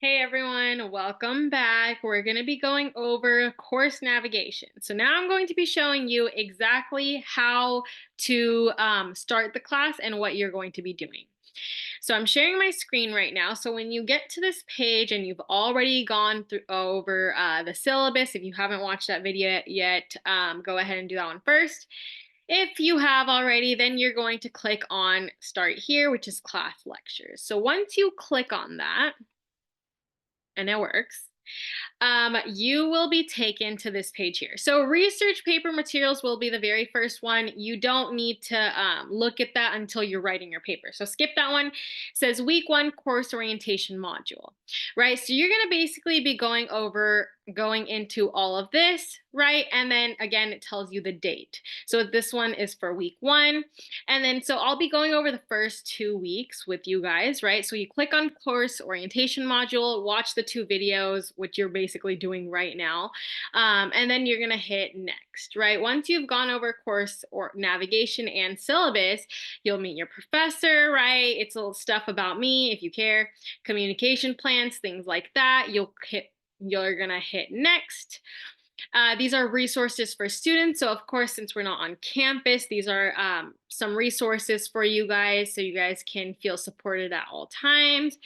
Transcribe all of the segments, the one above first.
Hey everyone, welcome back. We're going to be going over course navigation. So now I'm going to be showing you exactly how to start the class and what you're going to be doing. So I'm sharing my screen right now. So when you get to this page and you've already gone through over the syllabus, if you haven't watched that video yet, go ahead and do that one first. If you have already, then you're going to click on Start Here, which is class lectures. So once you click on that, and it works, you will be taken to this page here. So research paper materials will be the very first one. You don't need to look at that until you're writing your paper. So skip that one. It says week 1 course orientation module, right? So you're going to basically be going into all of this, right? And then again, it tells you the date. So this one is for week 1. And then, so I'll be going over the first 2 weeks with you guys, right? So you click on course orientation module, watch the 2 videos, which you're basically doing right now. And then you're gonna hit next, right? Once you've gone over course or navigation and syllabus, you'll meet your professor, right? It's a little stuff about me if you care, communication plans, things like that. You're gonna hit next. These are resources for students. So of course, since we're not on campus, these are some resources for you guys so you guys can feel supported at all times.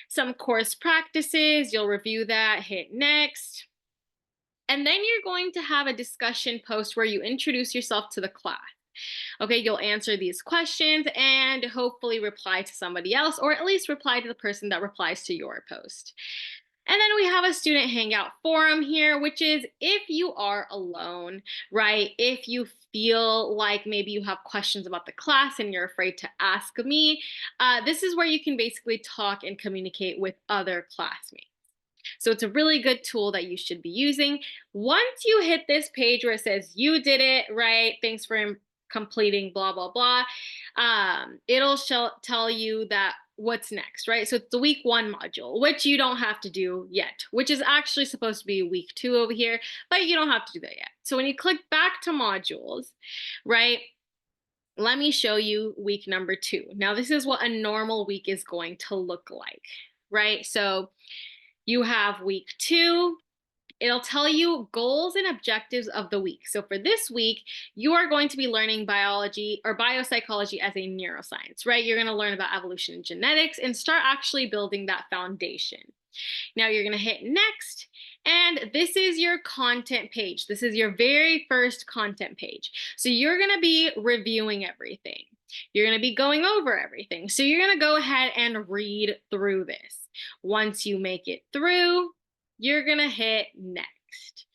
Some course practices, you'll review that, hit next. And then you're going to have a discussion post where you introduce yourself to the class. Okay, you'll answer these questions and hopefully reply to somebody else, or at least reply to the person that replies to your post. And then we have a student hangout forum here, which is if you are alone, right? If you feel like maybe you have questions about the class and you're afraid to ask me, this is where you can basically talk and communicate with other classmates. So it's a really good tool that you should be using. Once you hit this page where it says you did it, right? Thanks for completing blah, blah, blah. It'll tell you that what's next, right? So it's the week 1 module, which you don't have to do yet, which is actually supposed to be week 2 over here, but you don't have to do that yet. So when you click back to modules, right? Let me show you week number 2. Now, this is what a normal week is going to look like, right? So you have week 2. It'll tell you goals and objectives of the week. So for this week, you are going to be learning biology or biopsychology as a neuroscience, right? You're going to learn about evolution and genetics and start actually building that foundation. Now you're going to hit next. And this is your content page. This is your very first content page. So you're going to be reviewing everything. You're going to be going over everything. So you're going to go ahead and read through this. Once you make it through, you're going to hit next.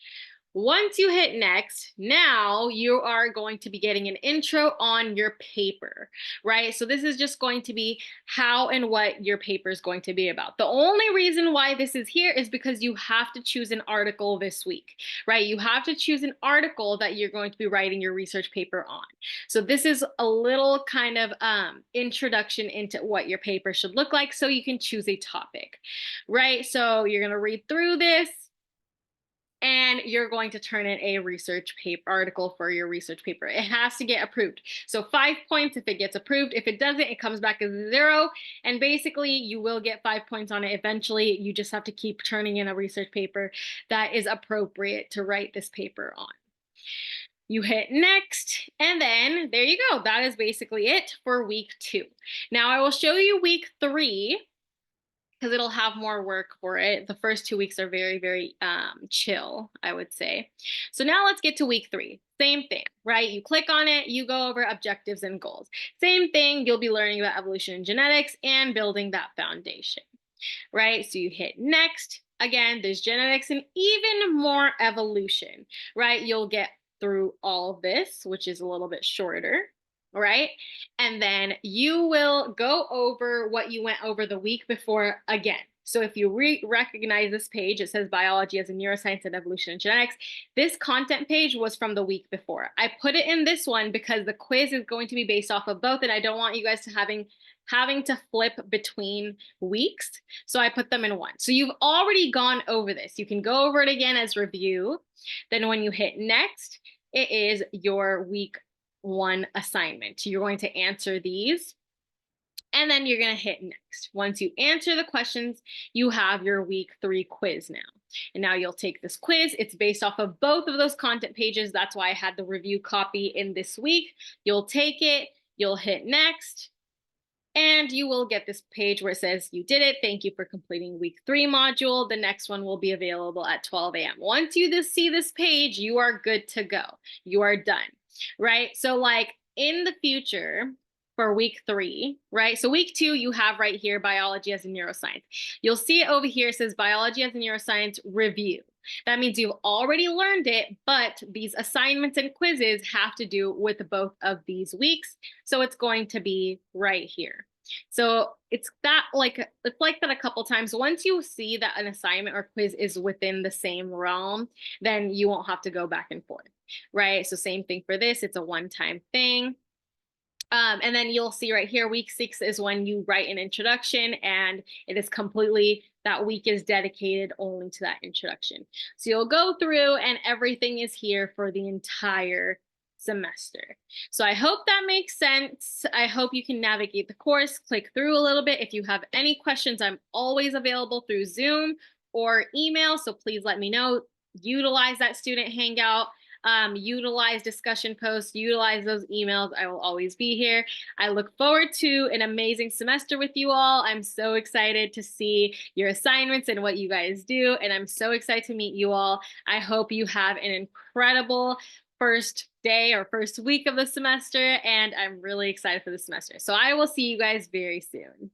Once you hit next, now you are going to be getting an intro on your paper, right? So this is just going to be how and what your paper is going to be about. The only reason why this is here is because you have to choose an article this week, right? You have to choose an article that you're going to be writing your research paper on. So this is a little kind of introduction into what your paper should look like so you can choose a topic, right? So you're going to read through this and you're going to turn in a research paper article for your research paper. It has to get approved. So 5 points if it gets approved. If it doesn't, it comes back as 0. And basically you will get 5 points on it eventually. You just have to keep turning in a research paper that is appropriate to write this paper on. You hit next, and then there you go. That is basically it for week 2. Now I will show you week 3 because it'll have more work for it. The first 2 weeks are very, very chill, I would say. So now let's get to week 3. Same thing, right? You click on it, you go over objectives and goals. Same thing, you'll be learning about evolution and genetics and building that foundation, right? So you hit next. Again, there's genetics and even more evolution, right? You'll get through all of this, which is a little bit shorter, right? And then you will go over what you went over the week before again. So if you recognize this page, it says biology as a neuroscience and evolution and genetics. This content page was from the week before. I put it in this one because the quiz is going to be based off of both, and I don't want you guys to having to flip between weeks. So I put them in one. So you've already gone over this. You can go over it again as review. Then when you hit next, it is your week 1 assignment. You're going to answer these. and then you're going to hit next. Once you answer the questions, you have your week 3 quiz now. And now you'll take this quiz. It's based off of both of those content pages. That's why I had the review copy in this week. You'll take it, you'll hit next, and you will get this page where it says you did it. Thank you for completing week 3 module. The next one will be available at 12 a.m. Once you see this page, you are good to go. You are done, right? So like in the future, for week 3, right? So week 2, you have right here, biology as a neuroscience. You'll see it over here, it says biology as a neuroscience review. That means you've already learned it, but these assignments and quizzes have to do with both of these weeks. So it's going to be right here. So it's like that a couple times. Once you see that an assignment or quiz is within the same realm, then you won't have to go back and forth, right? So same thing for this. It's a one-time thing. And then you'll see right here, week 6 is when you write an introduction, and it is completely, that week is dedicated only to that introduction. So you'll go through and everything is here for the entire semester. So I hope that makes sense. I hope you can navigate the course, click through a little bit. If you have any questions, I'm always available through Zoom or email. So please let me know. Utilize that student hangout. Utilize discussion posts, utilize those emails. I will always be here. I look forward to an amazing semester with you all. I'm so excited to see your assignments and what you guys do. And I'm so excited to meet you all. I hope you have an incredible first day or first week of the semester. And I'm really excited for the semester. So I will see you guys very soon.